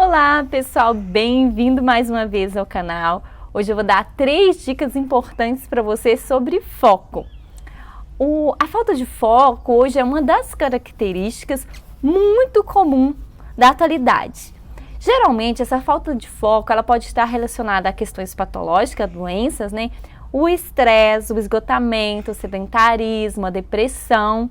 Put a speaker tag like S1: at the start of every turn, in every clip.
S1: Olá pessoal, bem-vindo mais uma vez ao canal. Hoje eu vou dar 3 dicas importantes para você sobre foco. A falta de foco hoje é uma das características muito comum da atualidade. Geralmente essa falta de foco ela pode estar relacionada a questões patológicas, doenças, né? O estresse, o esgotamento, o sedentarismo, a depressão,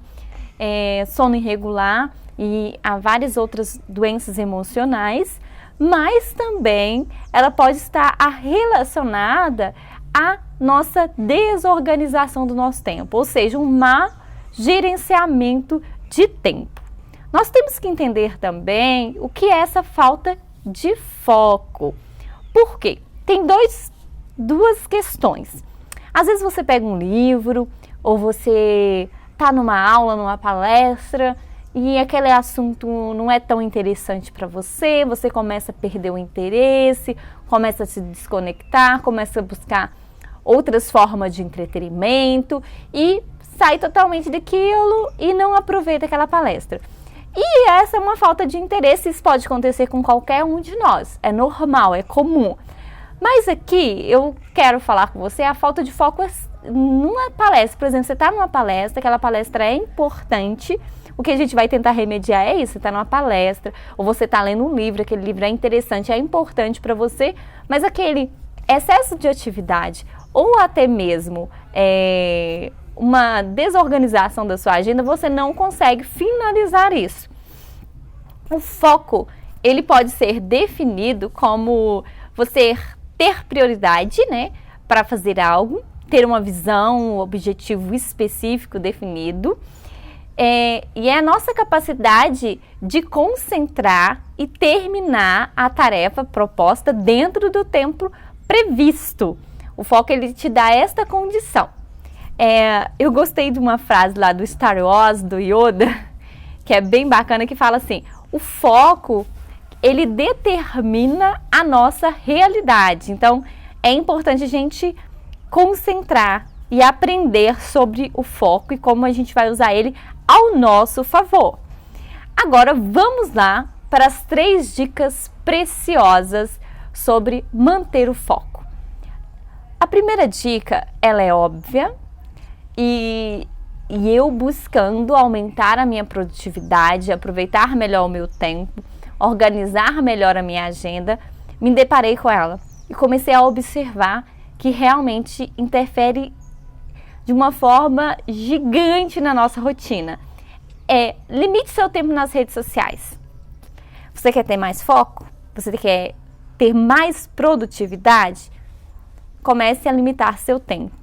S1: sono irregular e há várias outras doenças emocionais, mas também ela pode estar relacionada à nossa desorganização do nosso tempo, ou seja, um mau gerenciamento de tempo. Nós temos que entender também o que é essa falta de foco. Por quê? Tem duas questões. Às vezes você pega um livro ou você está numa aula, numa palestra e aquele assunto não é tão interessante para você, você começa a perder o interesse, começa a se desconectar, começa a buscar outras formas de entretenimento e sai totalmente daquilo e não aproveita aquela palestra. E essa é uma falta de interesse, isso pode acontecer com qualquer um de nós, é normal, é comum. Mas aqui eu quero falar com você a falta de foco numa palestra. Por exemplo, você está numa palestra, aquela palestra é importante, o que a gente vai tentar remediar é isso, você está numa palestra, ou você está lendo um livro, aquele livro é interessante, é importante para você, mas aquele excesso de atividade, ou até mesmo uma desorganização da sua agenda, você não consegue finalizar isso. O foco, ele pode ser definido como você ter prioridade, né, para fazer algo, ter uma visão, um objetivo específico definido, e é a nossa capacidade de concentrar e terminar a tarefa proposta dentro do tempo previsto. O foco, ele te dá esta condição. Eu gostei de uma frase lá do Star Wars, do Yoda, que é bem bacana, que fala assim: o foco, ele determina a nossa realidade. Então, é importante a gente concentrar e aprender sobre o foco e como a gente vai usar ele ao nosso favor. Agora, vamos lá para as 3 dicas preciosas sobre manter o foco. A primeira dica, ela é óbvia e eu buscando aumentar a minha produtividade, aproveitar melhor o meu tempo, organizar melhor a minha agenda, me deparei com ela e comecei a observar que realmente interfere de uma forma gigante na nossa rotina. Limite seu tempo nas redes sociais. Você quer ter mais foco? Você quer ter mais produtividade? Comece a limitar seu tempo.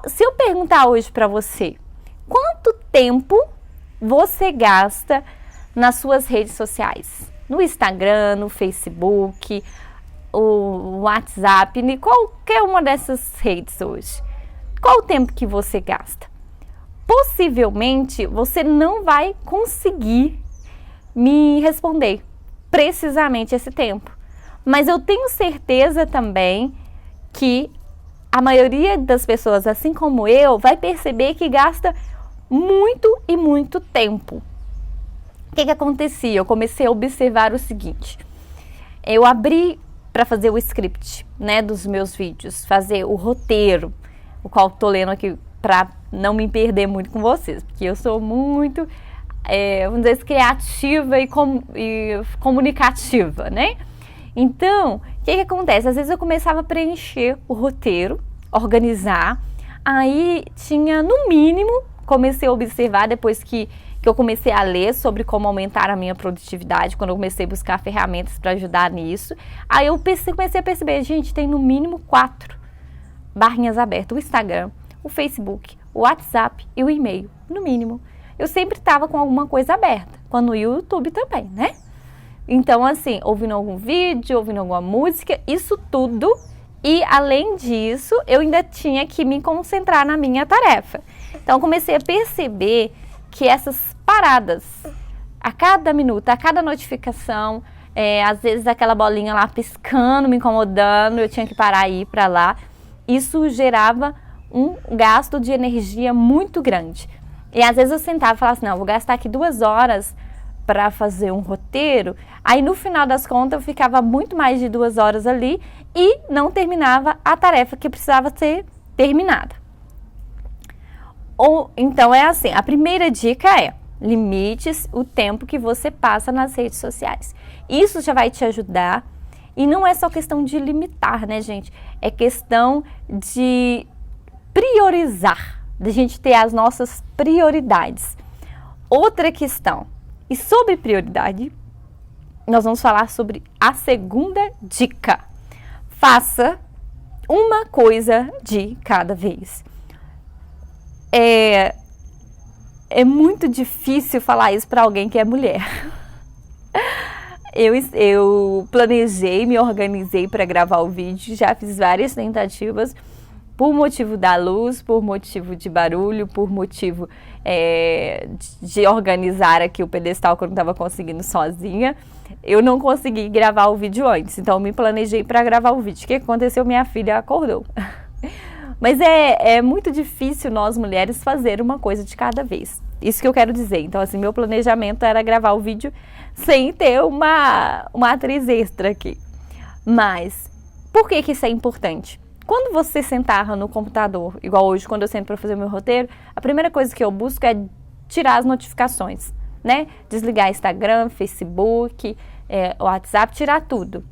S1: Se eu perguntar hoje para você, quanto tempo você gasta nas suas redes sociais? No Instagram, no Facebook, o WhatsApp, em qualquer uma dessas redes hoje. Qual o tempo que você gasta? Possivelmente você não vai conseguir me responder precisamente esse tempo. Mas eu tenho certeza também que a maioria das pessoas, assim como eu, vai perceber que gasta muito e muito tempo. O que acontecia? Eu comecei a observar o seguinte: eu abri para fazer o script, né, dos meus vídeos, fazer o roteiro, o qual estou lendo aqui para não me perder muito com vocês, porque eu sou muito, vamos dizer, criativa e comunicativa, né? Então, o que acontece? Às vezes eu começava a preencher o roteiro, organizar, aí tinha, no mínimo, comecei a observar depois que eu comecei a ler sobre como aumentar a minha produtividade, quando eu comecei a buscar ferramentas para ajudar nisso, aí eu comecei a perceber, gente, tem no mínimo 4 barrinhas abertas: o Instagram, o Facebook, o WhatsApp e o e-mail, no mínimo. Eu sempre estava com alguma coisa aberta, quando o YouTube também, né? Então, assim, ouvindo algum vídeo, ouvindo alguma música, isso tudo. E, além disso, eu ainda tinha que me concentrar na minha tarefa. Então, comecei a perceber que essas paradas, a cada minuto, a cada notificação, às vezes aquela bolinha lá piscando, me incomodando, eu tinha que parar e ir para lá. Isso gerava um gasto de energia muito grande. E às vezes eu sentava e falava assim: não, vou gastar aqui 2 horas para fazer um roteiro, aí no final das contas eu ficava muito mais de 2 horas ali e não terminava a tarefa que precisava ser terminada. Então é assim, a primeira dica é: limites o tempo que você passa nas redes sociais. Isso já vai te ajudar. E não é só questão de limitar, né, gente? É questão de priorizar, de a gente ter as nossas prioridades. Outra questão, e sobre prioridade, nós vamos falar sobre a segunda dica. Faça uma coisa de cada vez. É muito difícil falar isso para alguém que é mulher. Eu planejei, me organizei para gravar o vídeo, já fiz várias tentativas, por motivo da luz, por motivo de barulho, por motivo de organizar aqui o pedestal que eu não estava conseguindo sozinha. Eu não consegui gravar o vídeo antes, então eu me planejei para gravar o vídeo. O que aconteceu? Minha filha acordou. Mas é muito difícil nós mulheres fazer uma coisa de cada vez. Isso que eu quero dizer. Então, assim, meu planejamento era gravar o vídeo sem ter uma atriz extra aqui. Mas, por que isso é importante? Quando você sentar no computador, igual hoje, quando eu sento para fazer o meu roteiro, a primeira coisa que eu busco é tirar as notificações, né? Desligar Instagram, Facebook, WhatsApp, tirar tudo.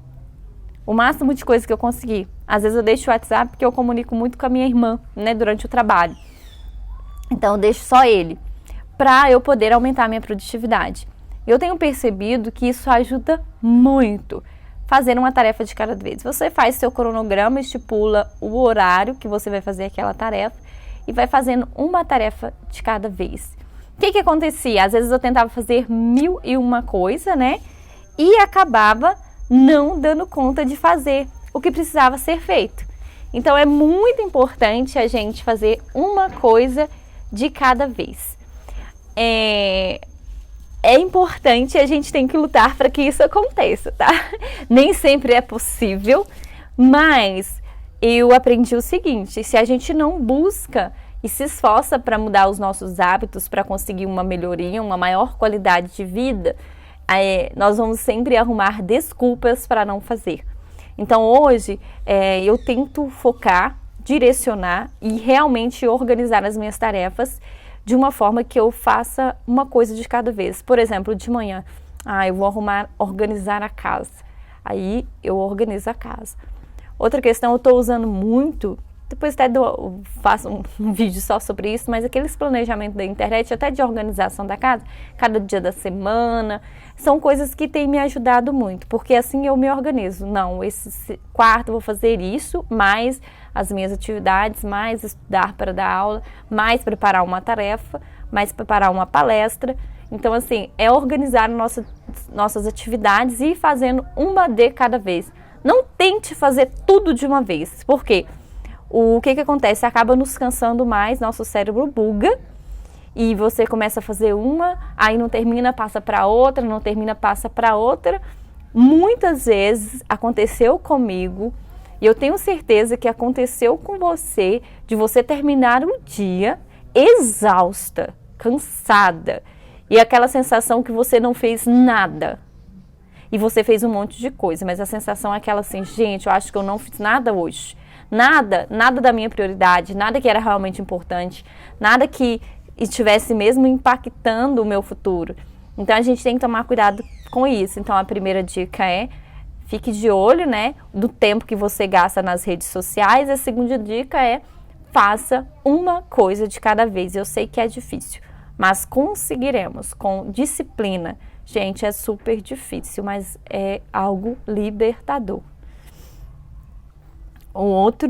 S1: O máximo de coisa que eu conseguir. Às vezes eu deixo o WhatsApp porque eu comunico muito com a minha irmã, né, durante o trabalho. Então eu deixo só ele, para eu poder aumentar a minha produtividade. Eu tenho percebido que isso ajuda muito. Fazer uma tarefa de cada vez. Você faz seu cronograma, estipula o horário que você vai fazer aquela tarefa e vai fazendo uma tarefa de cada vez. O que acontecia? Às vezes eu tentava fazer 1001 coisa, né? E acabava não dando conta de fazer o que precisava ser feito. Então é muito importante a gente fazer uma coisa de cada vez. É importante, a gente tem que lutar para que isso aconteça, tá? Nem sempre é possível, mas eu aprendi o seguinte: se a gente não busca e se esforça para mudar os nossos hábitos, para conseguir uma melhoria, uma maior qualidade de vida, nós vamos sempre arrumar desculpas para não fazer. Então hoje eu tento focar, direcionar e realmente organizar as minhas tarefas de uma forma que eu faça uma coisa de cada vez. Por exemplo, de manhã, eu vou organizar a casa. Aí eu organizo a casa. Outra questão, eu estou usando muito, depois até faço um vídeo só sobre isso, mas aqueles planejamentos da internet, até de organização da casa, cada dia da semana, são coisas que têm me ajudado muito, porque assim eu me organizo. Não, esse quarto eu vou fazer isso, mais as minhas atividades, mais estudar para dar aula, mais preparar uma tarefa, mais preparar uma palestra. Então, assim, é organizar nossas atividades e ir fazendo uma de cada vez. Não tente fazer tudo de uma vez, porque o que acontece? Acaba nos cansando mais, nosso cérebro buga, e você começa a fazer uma, aí não termina, passa para outra, não termina, passa para outra. Muitas vezes aconteceu comigo, e eu tenho certeza que aconteceu com você, de você terminar o dia exausta, cansada, e aquela sensação que você não fez nada. E você fez um monte de coisa, mas a sensação é aquela assim: gente, eu acho que eu não fiz nada hoje. Nada da minha prioridade, nada que era realmente importante, nada que estivesse mesmo impactando o meu futuro. Então a gente tem que tomar cuidado com isso. Então a primeira dica é: fique de olho, né, do tempo que você gasta nas redes sociais. A segunda dica é: faça uma coisa de cada vez. Eu sei que é difícil, mas conseguiremos com disciplina. Gente, é super difícil, mas é algo libertador. Outra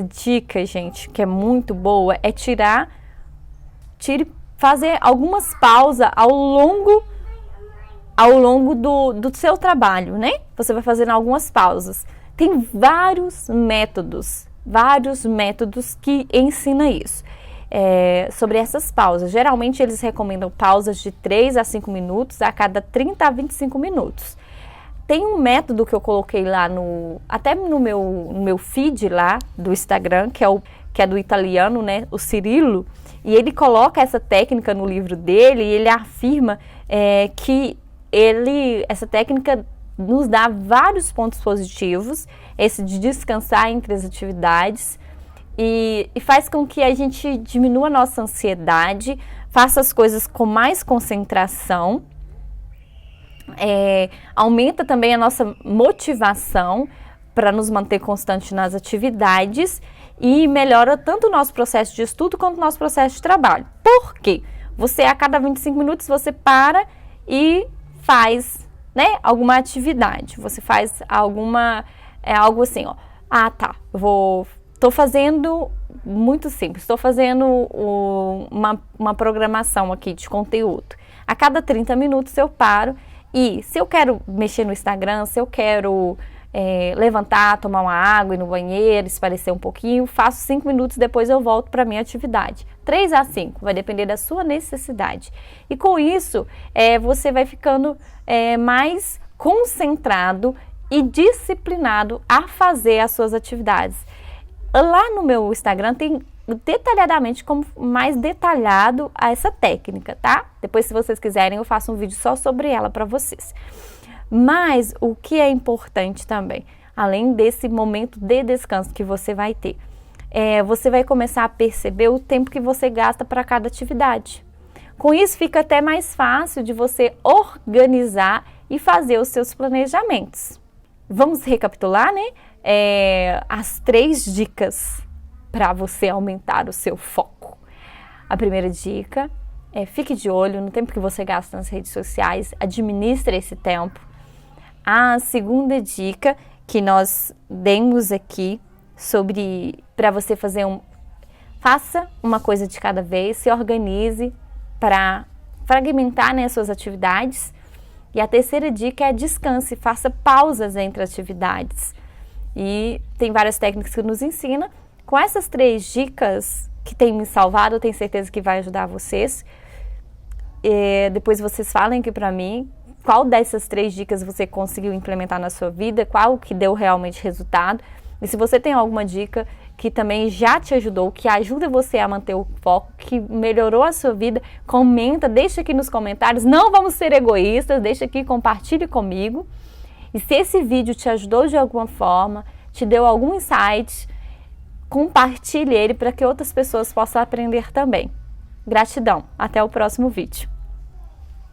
S1: dica, gente, que é muito boa, é fazer algumas pausas ao longo do seu trabalho, né? Você vai fazendo algumas pausas. Tem vários métodos que ensinam isso. Sobre essas pausas. Geralmente eles recomendam pausas de 3 a 5 minutos a cada 30 a 25 minutos. Tem um método que eu coloquei lá até no meu feed lá do Instagram, que que é do italiano, né, o Cirillo, e ele coloca essa técnica no livro dele, e ele afirma que essa técnica nos dá vários pontos positivos, esse de descansar entre as atividades, e faz com que a gente diminua a nossa ansiedade, faça as coisas com mais concentração, aumenta também a nossa motivação para nos manter constante nas atividades e melhora tanto o nosso processo de estudo quanto o nosso processo de trabalho. Por quê? Você, a cada 25 minutos, você para e faz, né, alguma atividade. Você faz algo assim, ó. Ah, tá, estou fazendo muito simples, estou fazendo uma programação aqui de conteúdo. A cada 30 minutos eu paro e se eu quero mexer no Instagram, se eu quero levantar, tomar uma água, ir no banheiro, espairecer um pouquinho, faço 5 minutos, depois eu volto para a minha atividade. 3 a 5, vai depender da sua necessidade. E com isso, você vai ficando mais concentrado e disciplinado a fazer as suas atividades. Lá no meu Instagram tem detalhadamente, como mais detalhado essa técnica, tá? Depois, se vocês quiserem, eu faço um vídeo só sobre ela para vocês. Mas o que é importante também, além desse momento de descanso que você vai ter, você vai começar a perceber o tempo que você gasta para cada atividade. Com isso, fica até mais fácil de você organizar e fazer os seus planejamentos. Vamos recapitular, né? As 3 dicas para você aumentar o seu foco. A primeira dica é: fique de olho no tempo que você gasta nas redes sociais, administre esse tempo. A segunda dica que nós demos aqui para você faça uma coisa de cada vez, se organize para fragmentar, né, as suas atividades. E a terceira dica é: descanse, faça pausas entre atividades. E tem várias técnicas que nos ensinam. Com essas 3 dicas que tem me salvado, eu tenho certeza que vai ajudar vocês. Depois vocês falem aqui para mim qual dessas 3 dicas você conseguiu implementar na sua vida, qual que deu realmente resultado. E se você tem alguma dica que também já te ajudou, que ajuda você a manter o foco, que melhorou a sua vida, comenta, deixa aqui nos comentários. Não vamos ser egoístas, deixa aqui, compartilhe comigo. E se esse vídeo te ajudou de alguma forma, te deu algum insight, compartilhe ele para que outras pessoas possam aprender também. Gratidão, até o próximo vídeo.